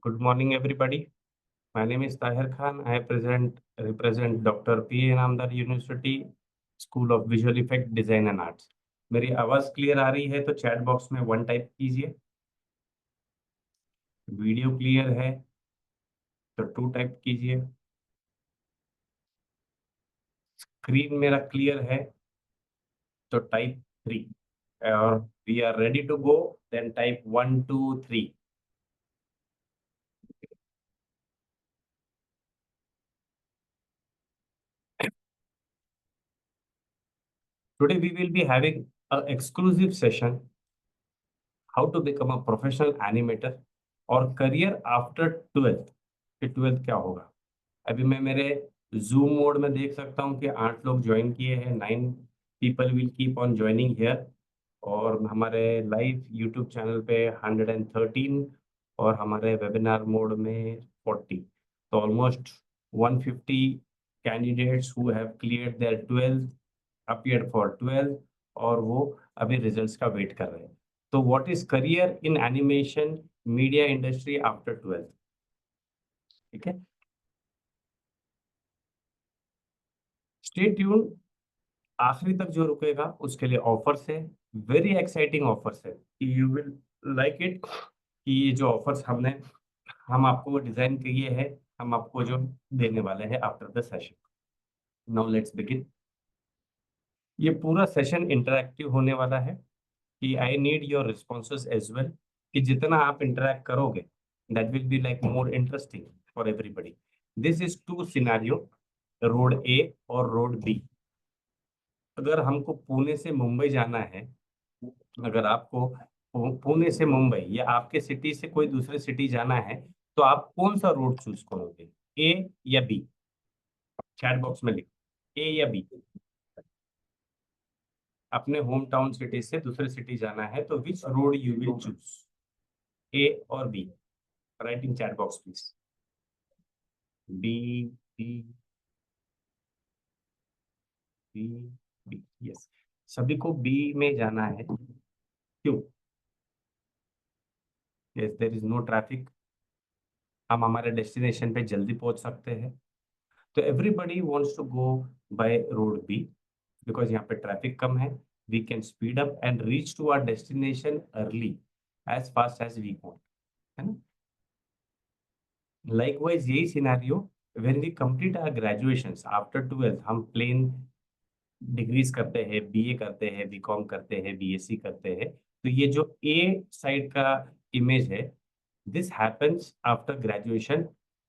Good morning, everybody. My name is Tahir Khan. I represent Dr. P. Namdar University, School of Visual Effect Design and Arts. मेरी आवाज clear आ रही है तो chat box में 1 type कीजिए। Video clear है तो 2 टाइप कीजिए। स्क्रीन मेरा क्लियर है तो टाइप 3। और we are ready to go, then type 1 2 3। Today we will be having an exclusive session, how to become a professional animator और करियर आफ्टर 12th। कि 12th क्या होगा। अभी मैं मेरे जूम मोड में देख सकता हूँ कि 8 लोग ज्वाइन किए हैं। 9 people will keep on joining here. और हमारे लाइव यूट्यूब चैनल पे 113 और हमारे वेबिनार मोड में 40। तो almost 150 candidates who have cleared their 12th appeared for 12th और वो अभी रिजल्ट्स का वेट कर रहे हैं। तो what is career in animation media industry after 12th। ठीक है, स्टे ट्यून। आखिरी तक जो रुकेगा उसके लिए ऑफर्स है, वेरी एक्साइटिंग ऑफर्स है। यू विल लाइक इट कि ये जो ऑफर्स हम आपको डिजाइन किए हैं, हम आपको जो देने वाले हैं after the session. Now let's begin. ये पूरा सेशन इंटरैक्टिव होने वाला है कि I need your responses as well. कि जितना आप इंटरैक्ट करोगे that will be like more interesting for everybody. This is 2 scenario, road A और रोड बी। अगर हमको पुणे से मुंबई जाना है, अगर आपको पुणे से मुंबई या आपके सिटी से कोई दूसरे सिटी जाना है, तो आप कौन सा रोड चूज करोगे, ए या बी। चैट बॉक्स में लिखो ए या बी। अपने होम टाउन सिटी से दूसरे सिटी जाना है तो which road you will choose, A और B. Right in chat box please. B B B B, yes. सभी को बी में जाना है। क्यों? Yes, there is no traffic. हम हमारे डेस्टिनेशन पे जल्दी पहुंच सकते हैं। तो everybody wants to go by road B because यहाँ पे ट्रैफिक कम है। We can speed up and reach to our destination early as fast as we want, है ना। लाइकवाइज यही scenario when we complete our graduations after 12th। हम plane degrees करते हैं, बीए करते हैं, बीकॉम करते हैं, बीएससी करते हैं। तो ये जो ए साइड का इमेज है, this happens after graduation.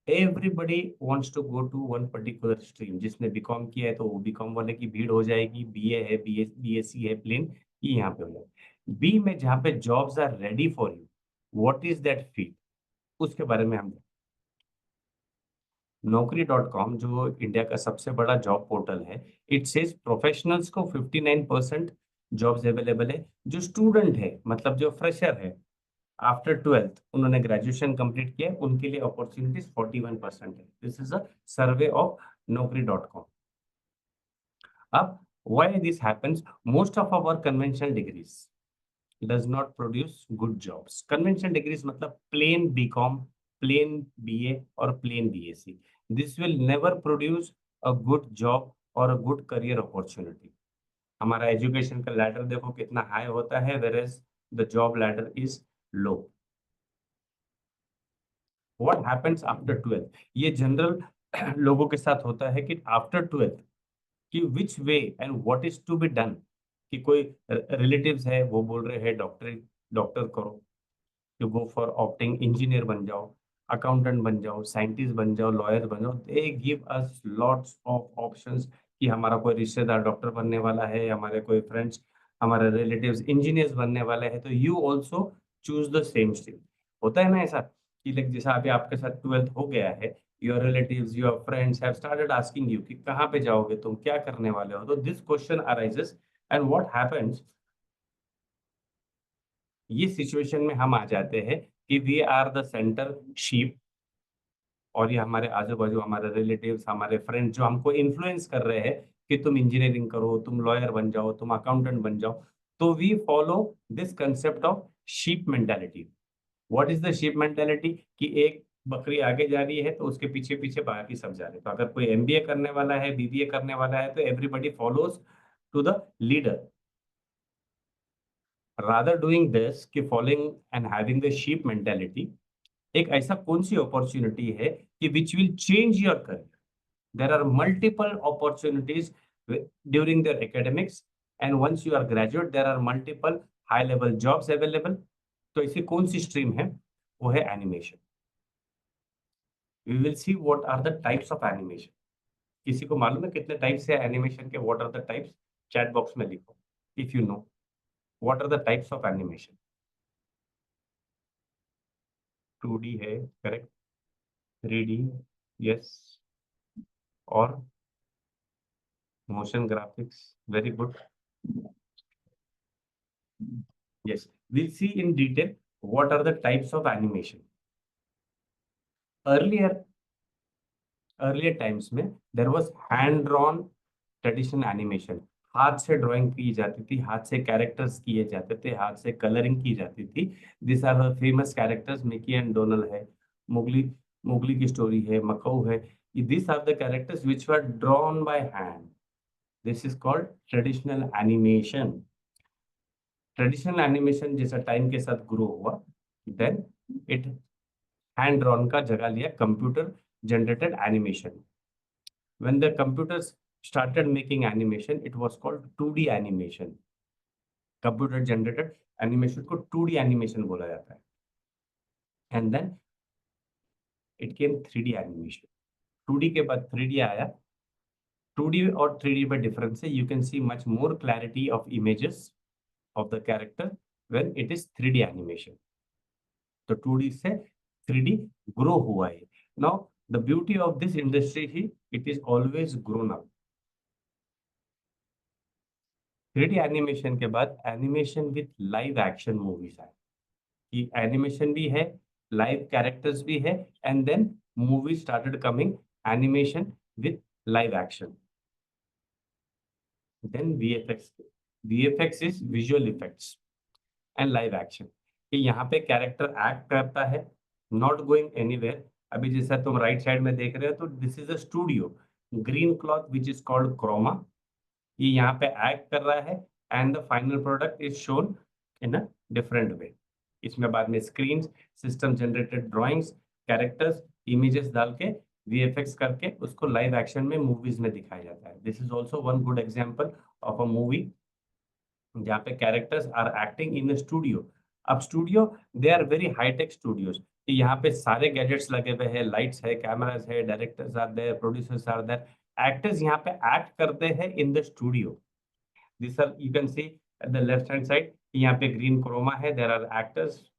Everybody wants to go to one particular stream। जिसने बीकॉम किया है तो वो बीकॉम वाले की भीड़ हो जाएगी, बीए है, बीएससी है, प्लेन ये यहाँ पे हो जाएगा। बी में जहाँ पे jobs are ready for you, what is that field, उसके बारे में हम Naukri.com जो इंडिया का सबसे बड़ा जॉब पोर्टल है, इट सेज प्रोफेशनल्स को 59% जॉब्स अवेलेबल है। जो स्टूडेंट है मतलब जो फ्रेशर है आफ्टर 12th, उन्होंने ग्रेजुएशन कंप्लीट किया है, उनके लिए अपॉर्चुनिटीज 41% है। This is a survey of Naukri.com। अब why this happens, most of our conventional degrees does not produce good jobs। conventional degrees मतलब plain BCom, plain BA और plain BSc। this will never produce a good job or a good career opportunity। हमारा education का ladder देखो कितना high होता है, whereas the job ladder is low। what happens after 12th, ये general लोगों के साथ होता है कि आफ्टर 12th कि which way and what is to be done. कि कोई रिलेटिव्स है वो बोल रहे हैं डॉक्टर डॉक्टर करो, you go for opting engineer बन जाओ, अकाउंटेंट बन जाओ, साइंटिस्ट बन जाओ, लॉयर बन जाओ। They give us lots of options कि हमारा कोई रिश्तेदार डॉक्टर बनने वाला है, हमारे कोई फ्रेंड्स, हमारे रिलेटिव्स इंजीनियर्स बनने वाले हैं, तो you also choose the same stream. होता है ना ऐसा कि लाइक जैसा अभी आपके साथ 12th हो गया है, your relatives your friends have started asking you कि कहाँ पे जाओगे तुम, क्या करने वाले हो। तो this question arises and what happens, ये सिचुएशन में हम आ जाते हैं कि we are the centre sheep. और ये हमारे आजू बाजू हमारे रिलेटिव्स, हमारे फ्रेंड्स जो हमको इन्फ्लुएंस कर रहे हैं कि तुम इंजीनियरिंग करो, तुम लॉयर बन जाओ, तुम अकाउंटेंट बन जाओ। तो we follow this concept of sheep mentality. What is the sheep mentality, कि एक बकरी आगे जा रही है तो उसके पीछे पीछे बाकी सब जा रहे हैं। तो अगर कोई एमबीए करने वाला है, बीबीए करने वाला है, तो everybody follows to the leader. Rather doing this कि following and having the sheep mentality, एक ऐसा कौन सी अपॉर्चुनिटी है कि which will change your career. There are multiple opportunities during their academics, and once you are graduate there are multiple high level jobs available. तो ऐसी कौन सी स्ट्रीम है, वो है animation. We will see what are the types of animation. किसी को मालूम है कितने टाइप्स है एनिमेशन के? What are the types? Chat box में लिखो if you know what are the types of animation. 2D है, करेक्ट। 3D, yes. और motion graphics, very good, yes. We'll see in detail what are the types of animation. Earlier times में there was hand drawn traditional animation. हाथ से drawing की जाती थी, हाथ से कैरेक्टर्स किए जाते थे, हाथ से कलरिंग की जाती थी। This are the famous characters, Mickey and Donald है, मुगली मुगली की स्टोरी है, मकाऊ है। This are the characters which were drawn by hand. This is called traditional animation. Traditional animation जैसा टाइम के साथ ग्रो हुआ, देन इट हैंड ड्रॉन का जगह लिया computer generated animation. When the computers started making animation, it was called 2D animation. Computer generated animation को 2D animation बोला जाता है। And then it came 3D animation. 2D के बाद 3D आया। 2D और 3D में डिफरेंस है, you can see much more clarity of images of the character when it is 3D animation. तो 2D से 3D ग्रो हुआ है। Now the beauty of this industry ही, it is always grown up. 3D animation के बाद animation with live action movies आए, कि animation भी है, लाइव कैरेक्टर्स भी है, and then movie started coming animation with live action. Then VFX. VFX is visual effects and live action, कि यहाँ पे कैरेक्टर एक्ट करता है, नॉट गोइंग एनीवेयर। अभी जैसा तुम राइट साइड में देख रहे हो, तो this is a studio, green cloth which is called chroma. ये यहाँ पे एक्ट कर रहा है, and the final product is shown in a different way. इसमें बाद में screen, system generated drawings, characters, images डाल के वीएफएक्स करके उसको लाइव एक्शन में मूवीज में दिखाया जाता है। This is also one good example of a movie जहाँ पे characters are acting in studio. अब studio, they are very hitech studios, कि यहाँ पे सारे गैजेट्स लगे हुए हैं, लाइट्स है, कैमरास है, directors are there, producers are there, actors यहाँ पे एक्ट करते हैं in the studio. This are you can see at the left hand side, यहाँ पे ग्रीन क्रोमा है, there are actors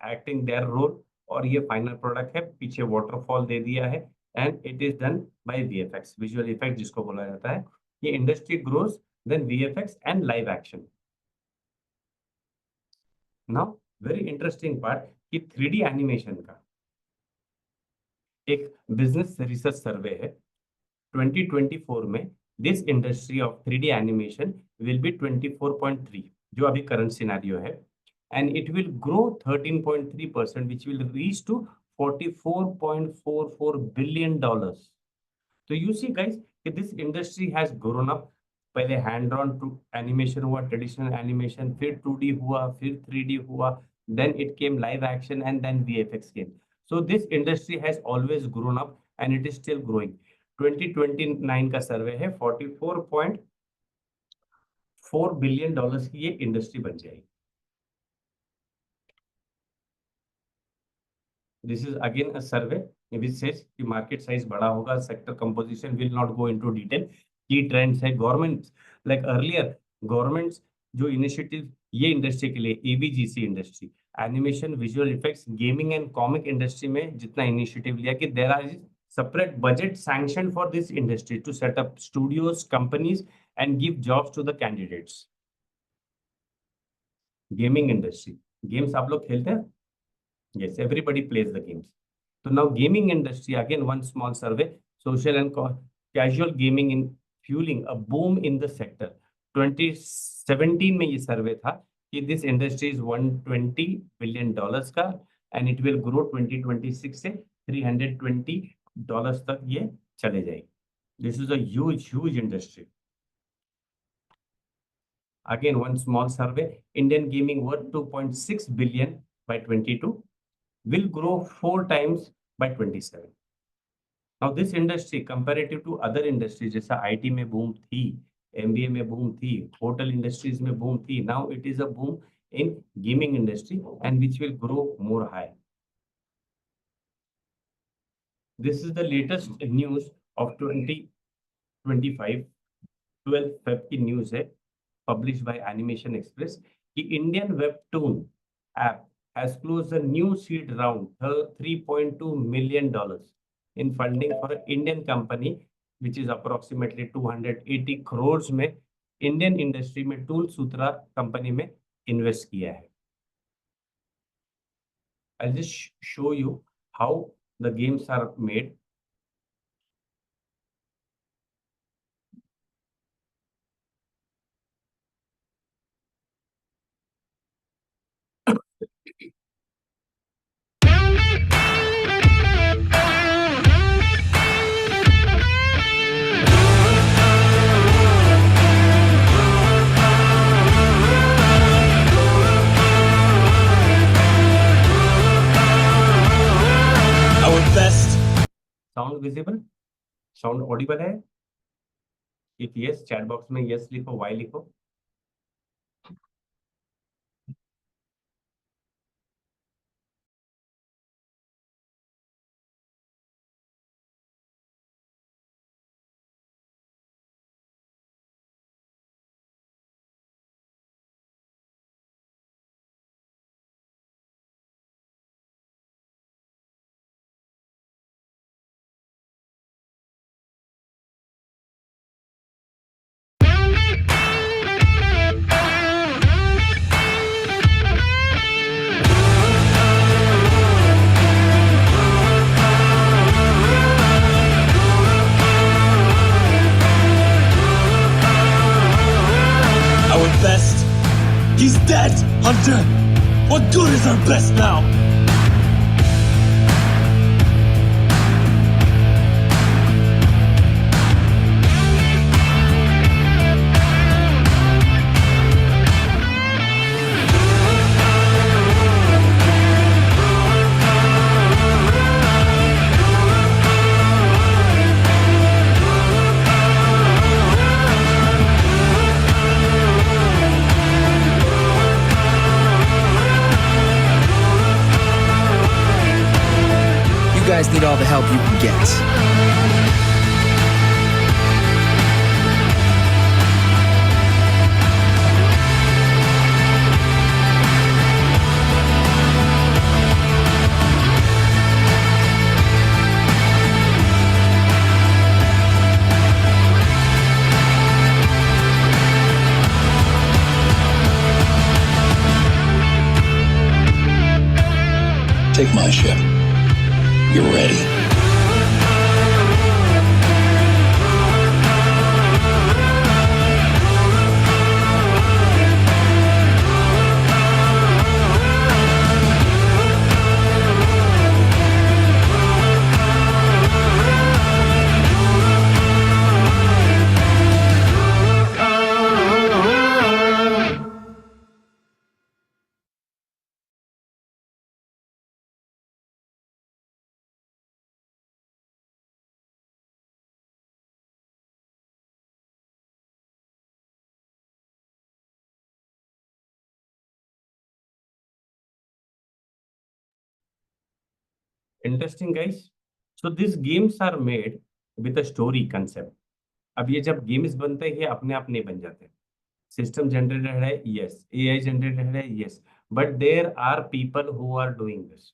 acting their role, और ये फाइनल प्रोडक्ट है, पीछे वाटरफॉल दे दिया है, and it is done by VFX, visual effect जिसको बोला जाता है। ये industry grows, then VFX and live action. Now very interesting part, कि 3D एनिमेशन का एक बिजनेस रिसर्च सर्वे है 2024 में। This industry of 3D animation will be 24.3, जो अभी करंट सिनेरियो है, and it will grow 13.3%, which will reach to $44.44 billion. तो you see guys कि this industry has grown up. पहले हैंड ड्रॉन टू एनिमेशन हुआ, traditional animation, फिर 2D हुआ, फिर 3D हुआ, then it came live action, and then VFX came. So this industry has always grown up and it is still growing. 2029 का सर्वे है, $44.4 billion की ये इंडस्ट्री बन जाएगी। This is again a survey which says कि market size बड़ा होगा, sector composition will not go into detail. की ट्रेंड्स है गवर्नमेंट, लाइक अर्लियर गवर्नमेंट्स जो इनिशिएटिव ये इंडस्ट्री के लिए, AVGC industry, animation, visual effects, gaming and comic industry में जितना इनिशिएटिव लिया, कि there are separate budget sanctioned for this industry to set up studios, companies, and give jobs to the candidates. Gaming industry, games आप लोग खेलते हैं? Yes, everybody plays the games. So now gaming industry, again one small survey, social and casual gaming in fueling a boom in the sector. 2017 में ये सर्वे था कि this industry is $120 billion का, and it will grow 2026 से $320 तक ये चले जाएगी. This is a huge industry. Again, one small survey, Indian gaming worth 2.6 billion by 22, will grow 4 times by 27. Now, this industry, comparative to other industries, जैसा IT में boom थी, MBA में boom थी, hotel industries में boom थी, now it is a boom in gaming industry and which will grow more high. This is the latest news of 2025, 12 Feb की news है, published by Animation Express, कि Indian Webtoon app has closed a new seed round, $3.2 million in funding for an Indian company, which is approximately 280 crores में Indian industry में tool सूत्रा company में invest किया है. I'll just show you how the games are made. Sound visible, sound Audible है? If yes, chat box में yes लिखो, Y लिखो. He's dead, Hunter! What good is our best now? You guys need all the help you can get. Take my ship. You're ready. Interesting, guys. So these games are made with a story concept. अब ये जब games बनते हैं ये अपने आप नहीं बन जाते. सिस्टम जनरेटेड है, यस. AI जनरेटेड है, yes. But there are people who are doing this.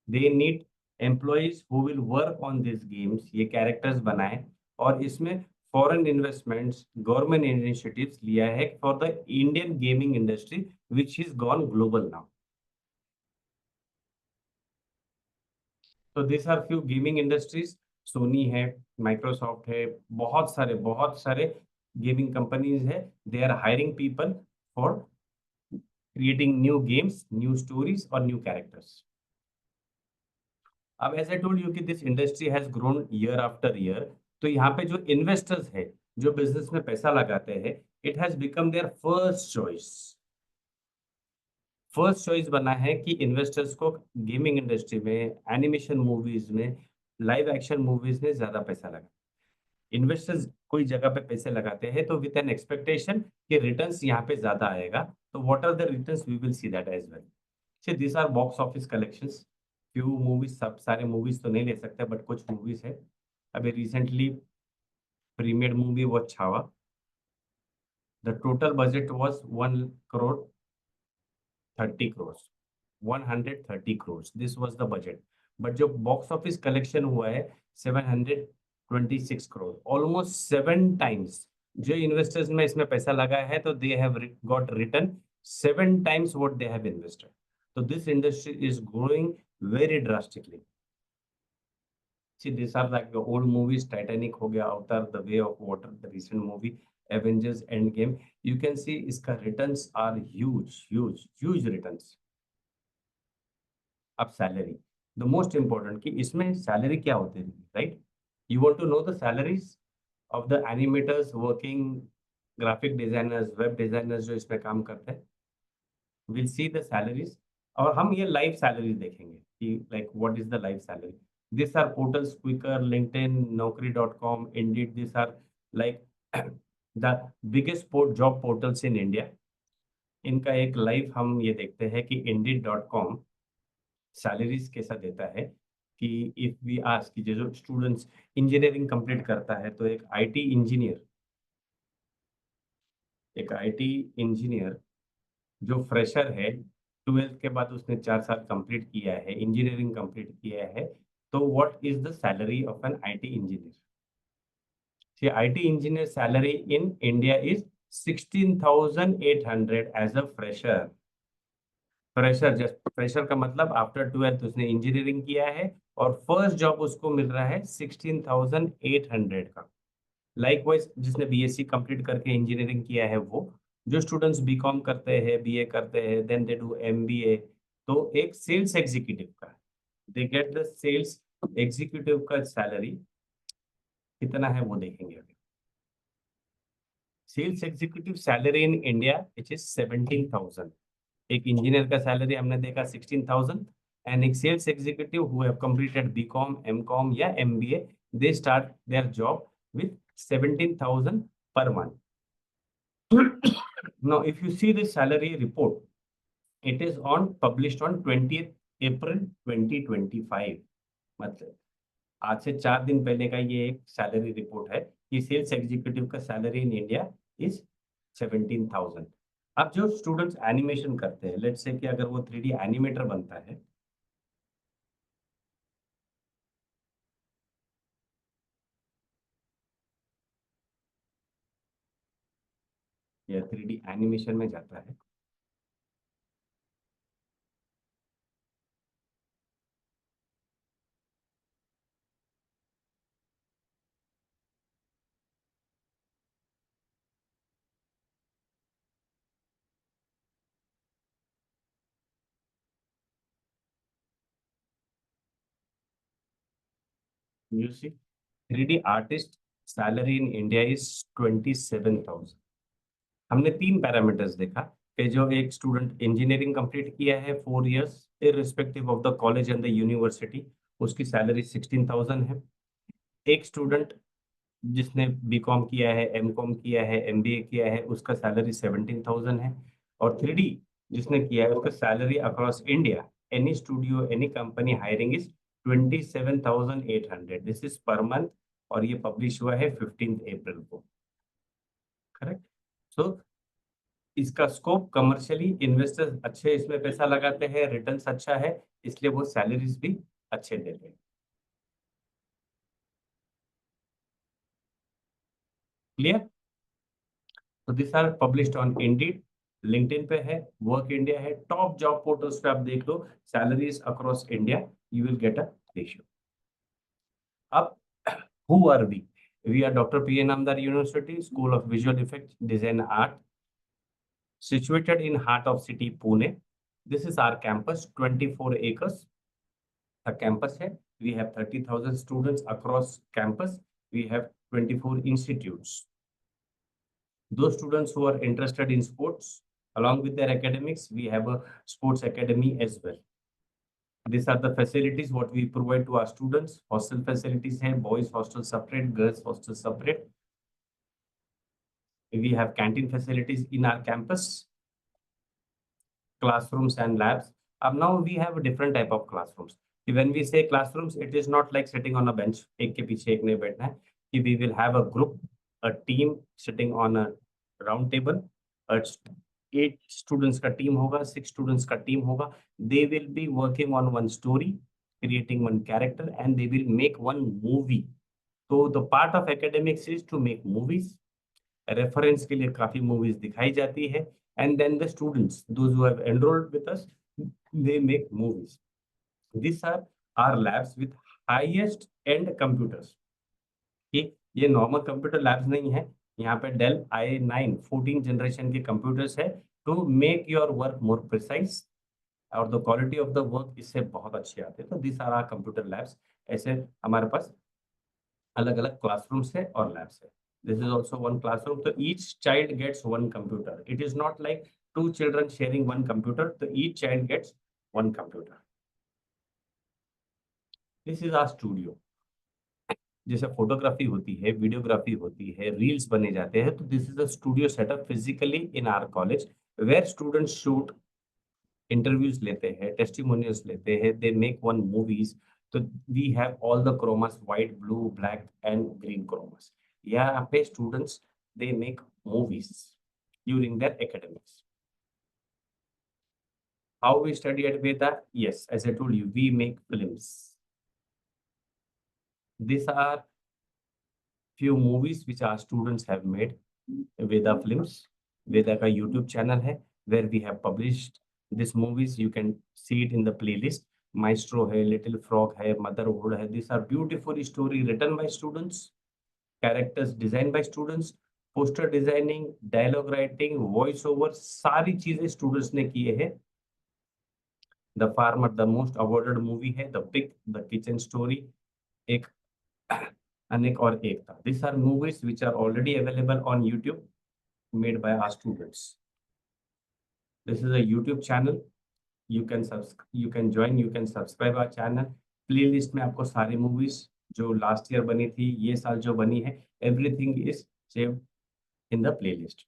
They need employees who will work on this games, ये कैरेक्टर्स बनाए, और इसमें फॉरेन इन्वेस्टमेंट्स, गवर्नमेंट इनिशिएटिव्स लिया है for the Indian gaming industry which is gone global now. तो this are few gaming industries. Sony है, Microsoft है, बहुत सारे गेमिंग कंपनीज है. They are hiring people for creating new games, new stories और new characters. अब as I told you कि this industry has grown year after year, तो यहाँ पे जो इन्वेस्टर्स है, जो बिजनेस में पैसा लगाते हैं, it has become their first choice. First choice बना है कि इन्वेस्टर्स को गेमिंग इंडस्ट्री में, एनिमेशन मूवीज में, लाइव एक्शन मूवीज में ज्यादा पैसा लगा। इन्वेस्टर्स कोई जगह पे पैसे लगाते हैं तो विद एन एक्सपेक्टेशन कि रिटर्न्स यहाँ पे ज्यादा आएगा। तो what are the returns, we will see that as well. See this are box office collections. Few movies, सब सारे मूवीज तो नहीं ले सकते, बट कुछ मूवीज है। अभी रिसेंटली प्रीमियड मूवी वो Chhaava. The total budget was 1 crore 30 crores, 130 crores, this was the budget. But जो बॉक्स ऑफिस कलेक्शन हुआ है 726 crore, ऑलमोस्ट 7 times। जो इन्वेस्टर्स में इसमें पैसा लगा है तो they have got return 7 times what they have invested. So this industry is growing very drastically. See, these are like the old movies, Titanic हो गया, Avatar, The Way of Water, the recent movie, Avengers Endgame. You can see इसका returns are huge, huge, huge returns. अब salary, the most important कि इसमें salary क्या होती है, right? You want to know the salaries of the animators, working graphic designers, web designers जो इसमें काम करते हैं। विल सी द सैलरीज, और हम ये लाइव सैलरी देखेंगे कि like what is the live salary. This are portals, Quikr, LinkedIn, naukri.com, Indeed, this are like the biggest job portals in India. इनका एक लाइव हम ये देखते हैं कि indeed.com सैलरीज कैसा देता है। कि इफ वी आस्क कि जो स्टूडेंट्स इंजीनियरिंग कंप्लीट करता है, तो एक आईटी इंजीनियर जो फ्रेशर है, 12th के बाद उसने 4 साल कंप्लीट किया है, इंजीनियरिंग कंप्लीट किया है, तो what is the salary of an IT engineer? See, IT engineer salary in India is 16,800 as a fresher. Fresher, just fresher का मतलब आफ्टर 12th उसने इंजीनियरिंग किया है और फर्स्ट जॉब उसको मिल रहा है 16,800 का। लाइकवाइज जिसने बीएससी कंप्लीट करके इंजीनियरिंग किया है, वो जो स्टूडेंट्स बीकॉम करते हैं, बीए करते हैं, देन दे डू एमबीए, तो एक सेल्स एग्जीक्यूटिव का, they get the sales executive का सैलरी कितना है वो देखेंगे अभी। Sales executive salary in India it is 17,000। एक इंजीनियर का सैलरी हमने देखा 16,000, एंड एक sales executive who have completed BCom, MCom या MBA, they start their job with 17,000 per month. Now if you see this salary report, it is published on 20th April 2025। मतलब आज से 4 दिन पहले का ये एक सैलरी रिपोर्ट है कि सेल्स एग्जीक्यूटिव का सैलरी इन इंडिया इज 17,000। अब जो स्टूडेंट्स एनिमेशन करते हैं, लेट्स से कि अगर वो 3D एनिमेटर बनता है, या 3D एनिमेशन में जाता है, you see 3D artist salary in India is 27,000। हमने 3 पैरामीटर्स देखा कि जो एक स्टूडेंट इंजीनियरिंग कंप्लीट किया है 4 years, irrespective of the college and the university, उसकी सैलरी 16,000 है। एक स्टूडेंट जिसने बीकॉम किया है, एमकॉम किया है, एमबीए किया है, उसका सैलरी 17,000 है। और 3D जिसने किया है, उसका salary across India, any studio, any company hiring is 27,800, this is per month, और ये पब्लिश हुआ है 15th अप्रैल को, करेक्ट? सो इसका स्कोप कमर्शियली, इन्वेस्टर्स अच्छे इसमें पैसा लगाते हैं, रिटर्न्स अच्छा है, इसलिए वो सैलरीज भी अच्छे देते हैं। क्लियर? तो this are published on Indeed, LinkedIn पे है, वर्क इंडिया है, टॉप जॉब पोर्टल्स पे आप देख लो salaries across India, you will get a ratio. अब who are we are doctor P N Namdar university, school of visual effect design art, situated in heart of city Pune. This is our campus, 24 acres का campus है। We have 30,000 students across campus. We have 24 institutes. Those students who are interested in sports, along with their academics, we have a sports academy as well. These are the facilities what we provide to our students. Hostel facilities hai, boys hostel separate, girls hostel separate. We have canteen facilities in our campus, classrooms and labs. Now we have a different type of classrooms. When we say classrooms, it is not like sitting on a bench. एक के पीछे एक नहीं बैठना है. We will have a group, a team sitting on a round table. 8 students का team होगा, 6 students का team होगा. They will be working on one story, creating one character, and they will make one movie. So the part of academics is to make movies. Reference के लिए काफी movies दिखाई जाती है. And then the students, those who have enrolled with us, they make movies. These are our labs with highest end computers. ये normal computer labs नहीं है. यहाँ पे Dell i9 14 generation के computers है to make your work more precise और the quality of the work इससे बहुत अच्छे आते हैं. तो these are our computer labs. ऐसे हमारे पास अलग-अलग classrooms है और labs है. This is also one classroom. So each child gets one computer. It is not like 2 children sharing one computer. So each child gets one computer. This is our studio. जैसे photography होती है, videography होती है, reels बने जाते हैं, तो this is a studio setup physically in our college where students shoot, interviews लेते हैं, टेस्टिमोनियल्स लेते हैं, दे मेक वन मूवीज. तो we have all the chromas, white, blue, black and green chromas. यहाँ पे students they make movies during their academics. How we study at Veda? Yes, as I told you, we make films. These are few movies which our students have made. Veda Films, Veda का YouTube channel है where we have published these movies. You can see it in the playlist. Maestro है, Little Frog है, Motherhood है. These are beautiful story written by students, characters designed by students, poster designing, dialogue writing, voice over, सारी चीजें students ने किए हैं. The Farmer, the most awarded movie है. The Pig, The Kitchen Story, एक अनेक और एक था. These are movies which are already available on YouTube, made by our students. This is a YouTube channel. You can join, you can subscribe our channel. Playlist में आपको सारी movies जो last year बनी थी, ये साल जो बनी है, everything is saved in the playlist.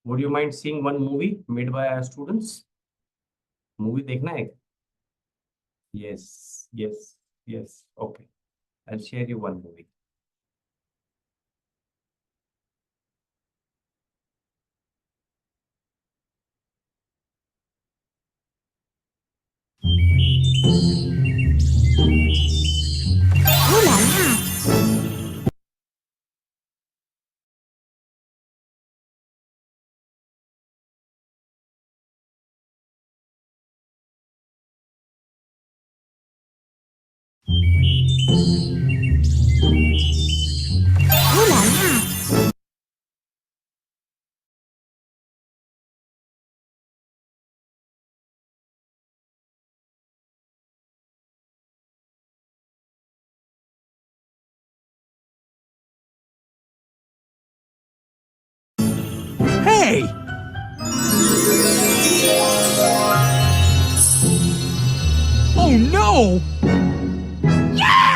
Would you mind seeing one movie made by our students? Movie देखना है? Yes. Okay. I'll share you one movie. Hey! Oh no! Yeah!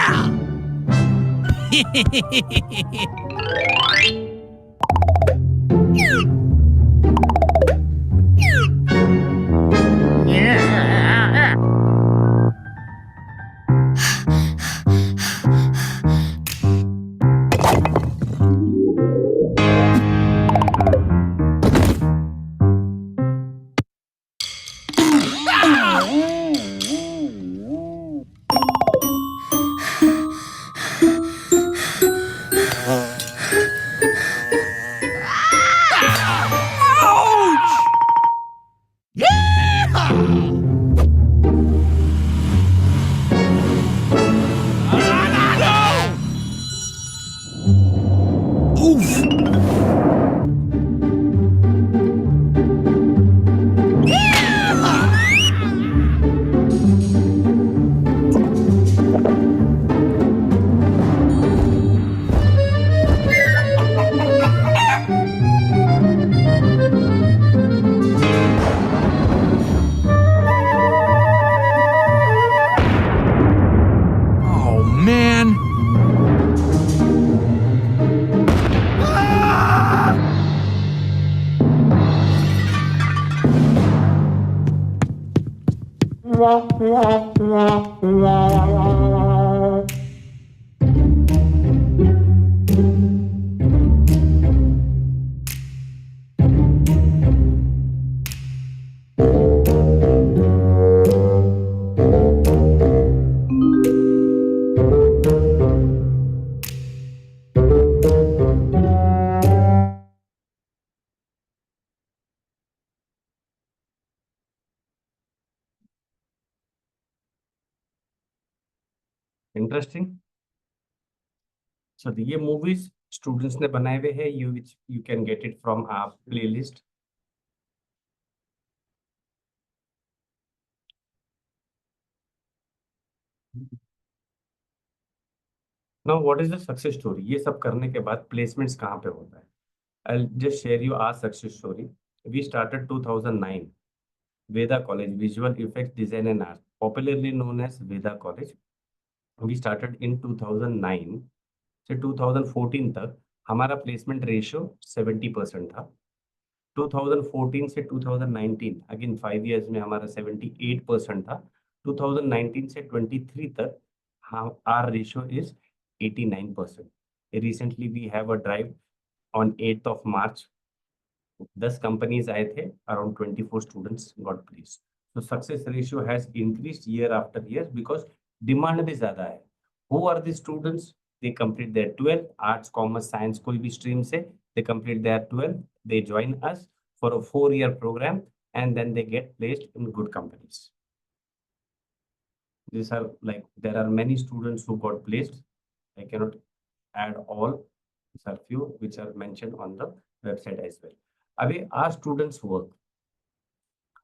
Interesting. So ये मूवीज स्टूडेंट्स ने बनाए हुए हैं, you can get it from our playlist. Now what is the success story? ये सब करने के बाद प्लेसमेंट्स कहाँ पे होता है? I'll just share you our success story. We started 2009, Veda College, Visual Effects Design and Art, popularly known as Veda College. We started in 2009 से 2014 तक हमारा प्लेसमेंट रेशियो 70% था। 2014 से 2019 अगेन 5 इयर्स में हमारा 78% था। 2019 से 23 तक our ratio is 89%. Recently we have a drive on 8th of March. 10 companies आए थे, अराउंड 24 स्टूडेंट्स गॉट प्लेस्ड। तो success ratio has increased year after year because demand भी ज्यादा है। Who are the students? They complete their 12 arts commerce science कोई भी stream से, they complete their 12, they join us for a 4-year program and then they get placed in good companies. These are like, there are many students who got placed. I cannot add all. These are few which are mentioned on the website as well. अभी are students work,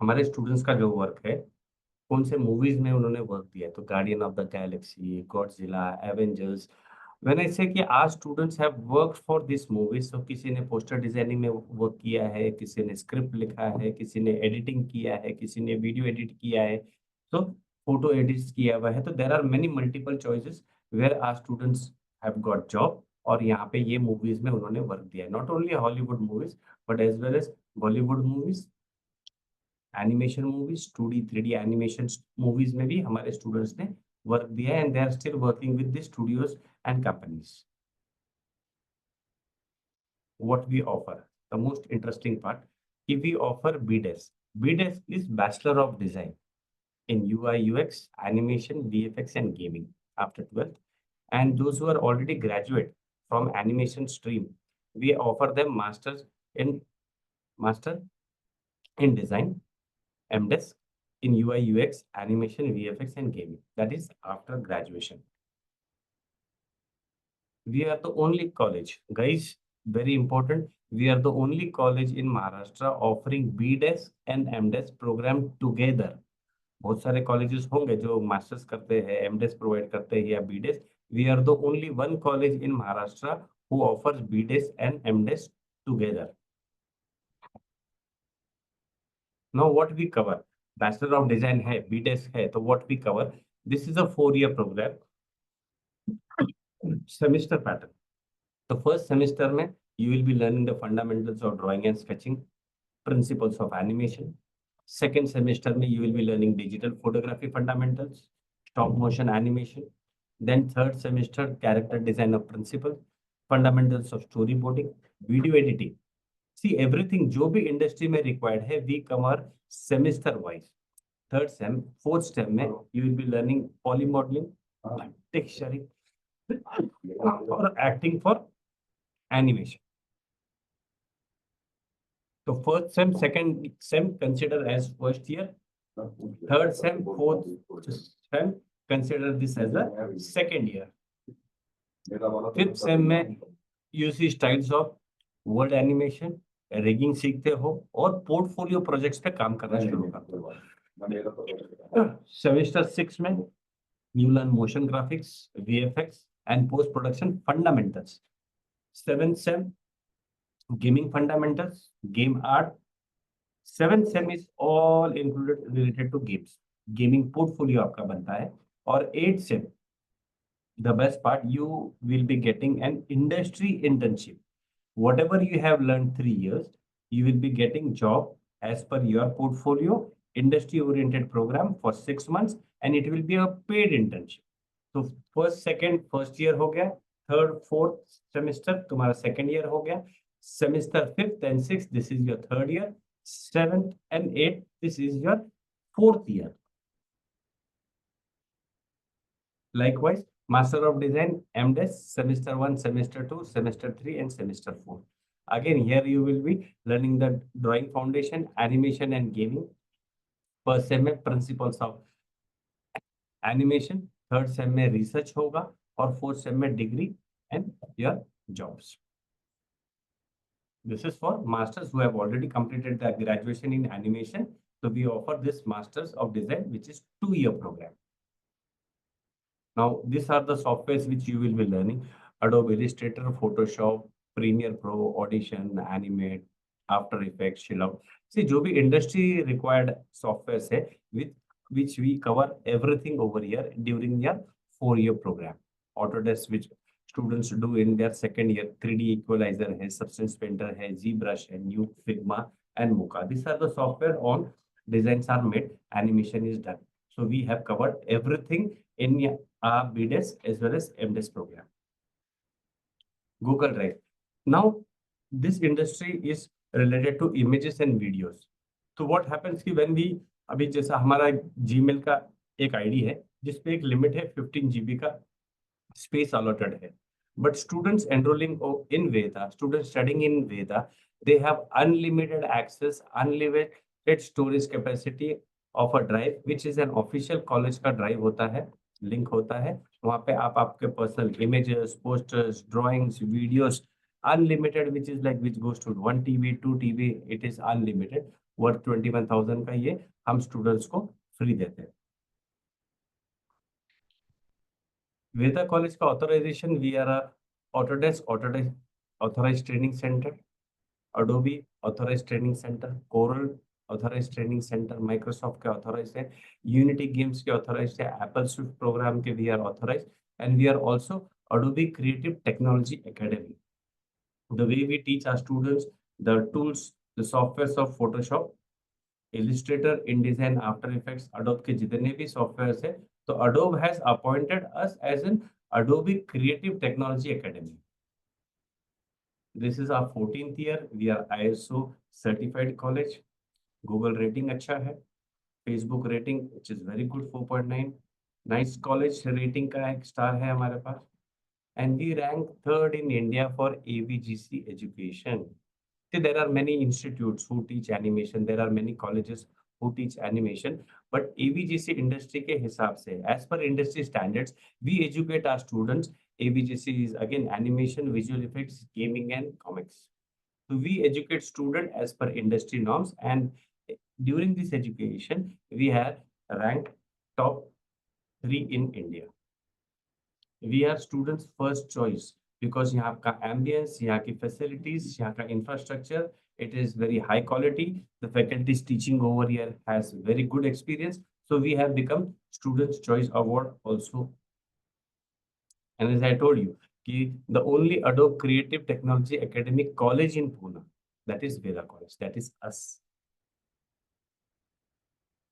हमारे students का जो work है, कौन से movies में उन्होंने work दिया है? तो guardian of the galaxy, Godzilla, Avengers. When I say कि our students have worked for this movies, तो किसी ने पोस्टर डिजाइनिंग में वर्क किया है, किसी ने स्क्रिप्ट लिखा है, किसी ने एडिटिंग किया है, किसी ने वीडियो एडिट किया है, तो फोटो एडिट किया हुआ है। तो there are many multiple choices where our students have got job, और यहाँ पे ये मूवीज में उन्होंने वर्क दिया है। Not only Hollywood movies but as well as Bollywood movies, animation movies, 2D 3D animation movies में भी हमारे स्टूडेंट्स ने वर्क दिया है, and they are still working with the studios and companies. What we offer, the most interesting part, if we offer BDES. BDES is Bachelor of Design in UI UX, animation, VFX and gaming after 12th, and those who are already graduate from animation stream, we offer them master in design, MDes in UI UX, animation, VFX and gaming. That is after graduation. We are the only college, guys, very important, we are the only college in Maharashtra offering BDES and MDes program together. बहुत सारे colleges होंगे जो masters करते हैं, एमडेस provide करते हैं या BDes. We are the only one college in Maharashtra who offers BDes and MDes together. Now what we cover, bachelor of design है, बीडेस है, तो what we cover, this is a 4-year programme, semester pattern. तो first semester में you will be learning the fundamentals of drawing and sketching, principles of animation. Second semester में you will be learning digital photography fundamentals, stop motion animation. Then third semester character design of principle, fundamentals of storyboarding, video editing. See everything जो भी industry में required है we cover semester wise. Third sem, fourth sem में you will be learning polymodeling, texturing और acting for animation. तो first sem second sem consider as first year, third sem fourth sem consider this as a second year, fifth sem में you see styles of world animation, rigging सीखते हो और portfolio projects पे काम करना शुरू करते हो। सेमेस्टर 6 में you learn motion graphics, VFX and post production fundamentals. Seventh same gaming fundamentals, game art. Seventh sem is all included related to games, gaming portfolio आपका बनता है। और 8th sem, the best part, you will be getting an industry internship. Whatever you have learned 3 years, you will be getting job as per your portfolio, industry oriented program for 6 months, and it will be a paid internship. तो first second first year हो गया, third fourth semester तुम्हारा second year हो गया, semester 5th and 6th, this is your third year, 7th and 8th, this is your fourth year. Likewise, Master of Design, MDes, semester 1, semester 2, semester 3 and semester 4. Again, here you will be learning the drawing foundation, animation and gaming. First sem principles of animation, third same में research होगा और fourth same में degree and your jobs. This is for masters who have already completed their graduation in animation. So we offer this masters of design, which is 2-year program. Now these are the softwares which you will be learning: Adobe Illustrator, Photoshop, Premiere Pro, Audition, Animate, After Effects, Shillout. See, जो भी industry required softwares है, with which we cover everything over here during your 4-year program. Autodesk, which students do in their second year, 3D Equalizer है, Substance Painter है, ZBrush है, Nuke, Figma, and Mocha. These are the software on designs are made, animation is done. So we have covered everything in BDES as well as MDES program. Google Drive. Now, this industry is related to images and videos. So what happens कि when we अभी जैसा हमारा Gmail का एक ID है जिसपे एक limit है 15 GB का स्पेस allotted है. But students enrolling in Veda, students studying in Veda, they have unlimited access, unlimited storage capacity of a drive, which is an official college का drive होता है, link होता है. वहाँ पे आप आपके personal images, posters, drawings, videos, unlimited, which is like which goes to 1 TB, 2 TB, it is unlimited. Worth 21,000 का ये हम स्टूडेंट्स को फ्री देते हैं. वेदा कॉलेज का authorisation we are Autodesk authorised training centre, Adobe authorised training centre, Corel authorised training centre, Microsoft के authorised है, यूनिटी गेम्स के ऑथराइज्ड है, एप्पल स्विफ्ट प्रोग्राम के we are authorised, and we are also Adobe creative technology academy. The way we teach our students the tools, the softwares of Photoshop, Illustrator, InDesign, After Effects, Adobe के जितने भी software है, तो Adobe has appointed us as an Adobe Creative Technology Academy. This is our 14th year. We are ISO certified college. Google rating अच्छा है, Facebook rating which is very good 4.9. Nice college rating का एक star है हमारे पास. And we rank third in India for ABGC education. See, there are many institutes who teach animation. There are many colleges who teach animation. But ABGC industry के हिसाब से, as per industry standards, we educate our students. ABGC is again animation, visual effects, gaming, and comics. So we educate students as per industry norms. And during this education, we have ranked top 3 in India. We are students' first choice because यहाँ का ambience, यहाँ की facilities, यहाँ का infrastructure, it is very high quality. The faculties teaching over here has very good experience. So we have become Students' Choice Award also. And as I told you, the only Adobe Creative Technology Academic College in Pune, that is Veda College, that is us.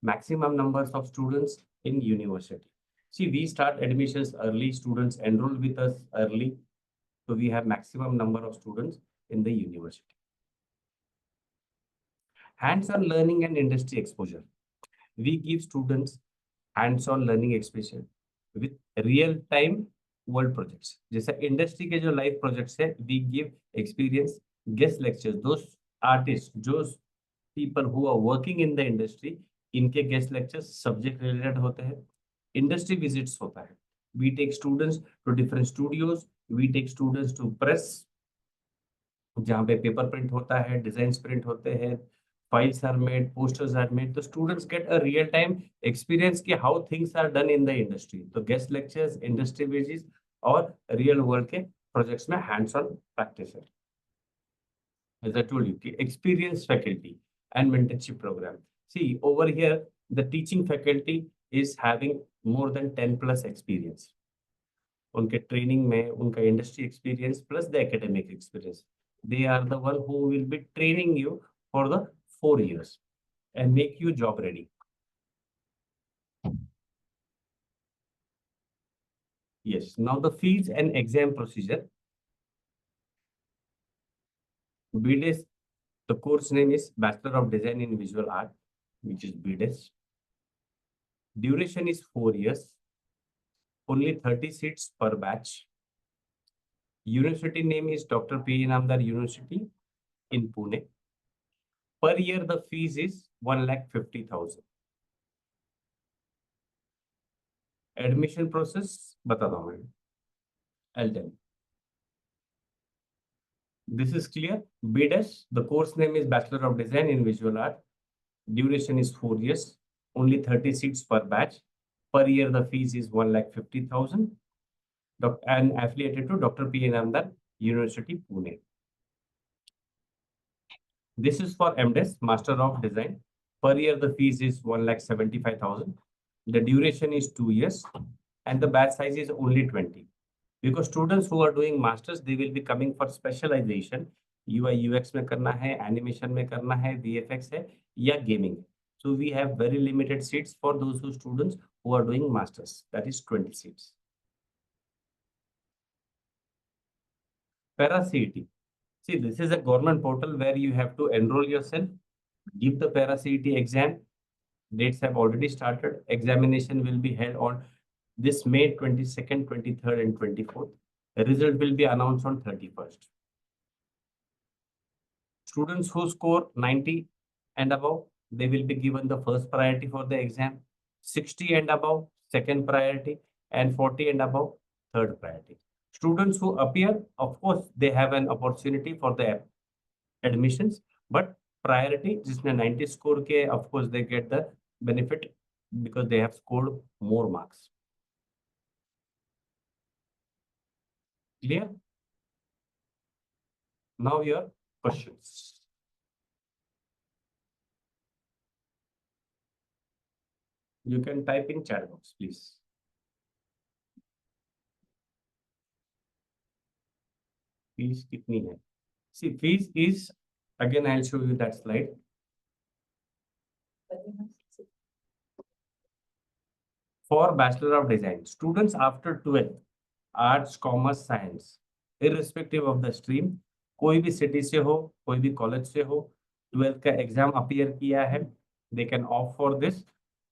Maximum numbers of students in university. See, we start admissions early, students enroll with us early. So we have maximum number of students in the university. Hands-on learning and industry exposure. We give students hands-on learning exposure with real-time world projects. जैसा industry के जो live projects है, we give experience, guest lectures. Those artists, those people who are working in the industry, इनके guest lectures subject related होते हैं. Industry visits होता है. We take students to different studios. We take students to press, जहाँ पे paper print होता है, designs print होते हैं, files are made, posters are made. The students get a real-time experience कि how things are done in the industry. तो guest lectures, industry visits और real world के projects में hands-on practice है. As I told you, experienced faculty and mentorship program. See, over here, the teaching faculty is having more than 10 plus experience. उनके training में उनका industry experience plus the academic experience, they are the one who will be training you for the 4 years and make you job ready. Yes, now the fees and exam procedure. BDES, the course name is Bachelor of Design in Visual Art, which is BDES. Duration is 4 years. Only 30 seats per batch. University name is Dr. P. Namdar University in Pune. Per year, the fees is 1,50,000. Admission process बताता हूँ मैं, I'll tell you. This is clear. BDES, the course name is Bachelor of Design in Visual Art. Duration is 4 years. Only 30 seats per batch. Per year, the fees is 1,50,000. And affiliated to Dr. P. Namdar, University, Pune. This is for MDes, Master of Design. Per year, the fees is 1,75,000. The duration is 2 years. And the batch size is only 20. Because students who are doing masters, they will be coming for specialization. UI UX में करना है, animation में करना है, VFX है या gaming. So we have very limited seats for those who students who are doing masters. That is 20 seats. Para CET. See, this is a government portal where you have to enroll yourself, give the Para CET exam. Dates have already started. Examination will be held on this May 22nd, 23rd, and 24th. The result will be announced on 31st. Students who score 90 and above, they will be given the first priority for the exam. 60 and above, second priority, and 40 and above, third priority. Students who appear, of course, they have an opportunity for the admissions, but priority, जिसने 90 score के, of course, they get the benefit because they have scored more marks. Clear? Now your questions. You can type in chat box, please. Fees कितनी है? See, fees is, again, I'll show you that slide. For Bachelor of Design, students after 12th, Arts, Commerce, Science, irrespective of the stream, कोई भी city से हो, कोई भी college से हो, 12th का exam appear किया है, they can opt for this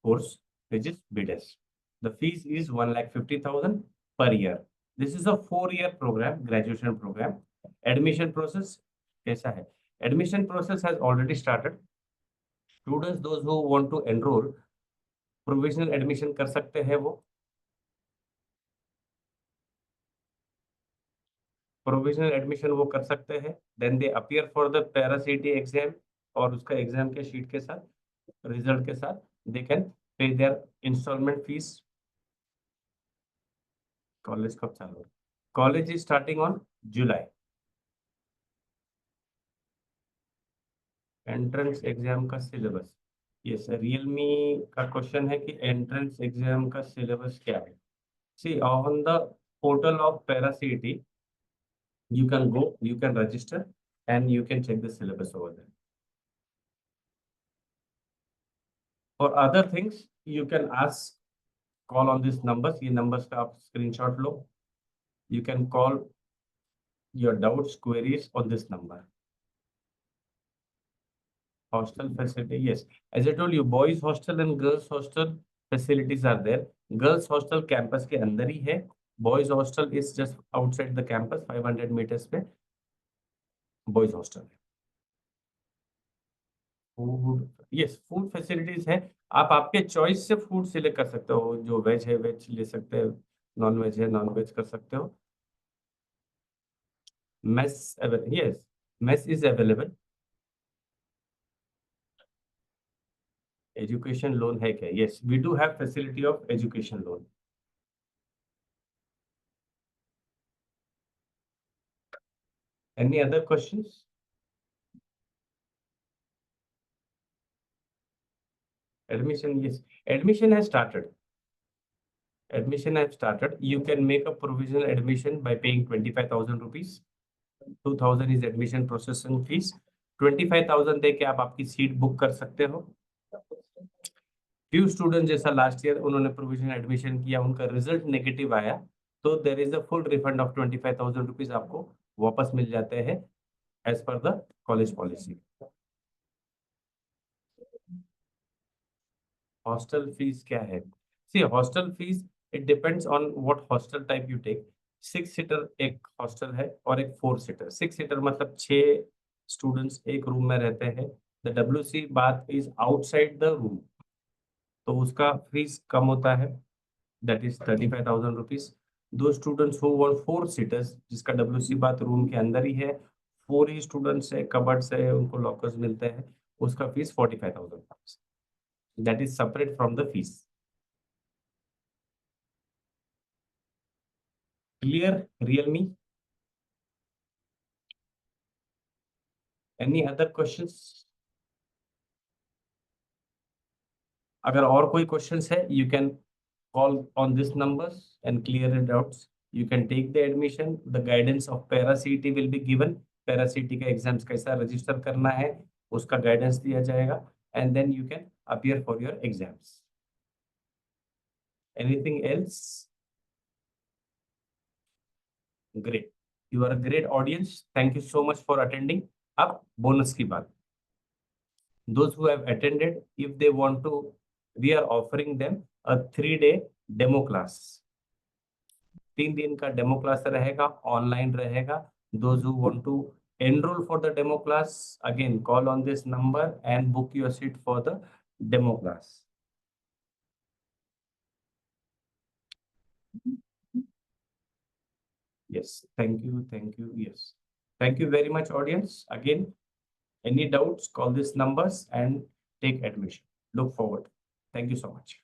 course, which is BDES. The fees is 1,50,000 per year. This is a 4-year program, graduation program. Admission process कैसा है? Admission process has already started. Students, those who want to enroll, provisional admission कर सकते हैं वो. Provisional admission वो कर सकते हैं. Then they appear for the para CT exam और उसका एग्जाम के शीट के साथ, रिजल्ट के साथ they can pay their instalment fees. College कब चालू है? College is starting on July. Entrance exam का सिलेबस, यस, रियलमी का क्वेश्चन है कि एंट्रेंस एग्जाम का सिलेबस क्या है. See, on the portal of para city you can go, you can register, and you can check the syllabus over there. For other things, you can ask, call on these numbers. ये numbers का आप screenshot low. You can call your doubts, queries on this number. Hostel facility, yes. As I told you, boys hostel and girls hostel facilities are there. Girls hostel campus के अंदर ही है. Boys hostel is just outside the campus, 500 meters पे boys hostel है. Food, yes, food facilities है. आप आपके choice से food select कर सकते हो. जो वेज है वेज ले सकते हो, नॉन वेज है नॉन वेज कर सकते हो. Mess, yes, mess is available. Education loan है क्या? Yes, we do have facility of education loan. Any other questions? Admission, yes. Admission has started. Admission has started. You can make a provisional admission by paying 25,000 rupees. 2,000 is admission processing fees. 25,000 दे के आप आपकी seat book कर सकते हो. Few students जैसा last year उन्होंने provisional admission किया, उनका रिजल्ट नेगेटिव आया, तो there is a full refund of 25,000 rupees आपको वापस मिल जाते हैं as per the college policy. Hostel fees क्या है? See, hostel fees it depends on what hostel type you take. 6 seater एक हॉस्टल है और एक 4 सीटर. 6 सीटर मतलब 6 स्टूडेंट्स एक रूम में रहते हैं. द WC बात इज आउटसाइड द रूम, तो उसका फीस कम होता है. that is 35,000 rupees. Those students who want 4 seaters, जिसका WC बात रूम के अंदर ही है, 4 ही स्टूडेंट्स है, कबर्ड्स है, उनको लॉकर्स मिलते हैं, उसका fees 45,000 rupees. That is separate from the fees. Clear? Realme? Any other questions? अगर और कोई क्वेश्चंस है, you can call on this numbers and clear your doubts. You can take the admission. The guidance of para CET will be given. para CET का exams कैसा register करना है, उसका guidance दिया जाएगा, and then you can appear for your exams. Anything else? Great. You are a great audience. Thank you so much for attending. अब bonus की बात. Those who have attended, if they want to, we are offering them a 3-day demo class. 3 दिन का demo class रहेगा, online रहेगा. Those who want to enroll for the demo class, again call on this number and book your seat for the demo class. Yes, thank you, yes. Thank you very much, audience. Again, any doubts, call these numbers and take admission. Look forward. Thank you so much.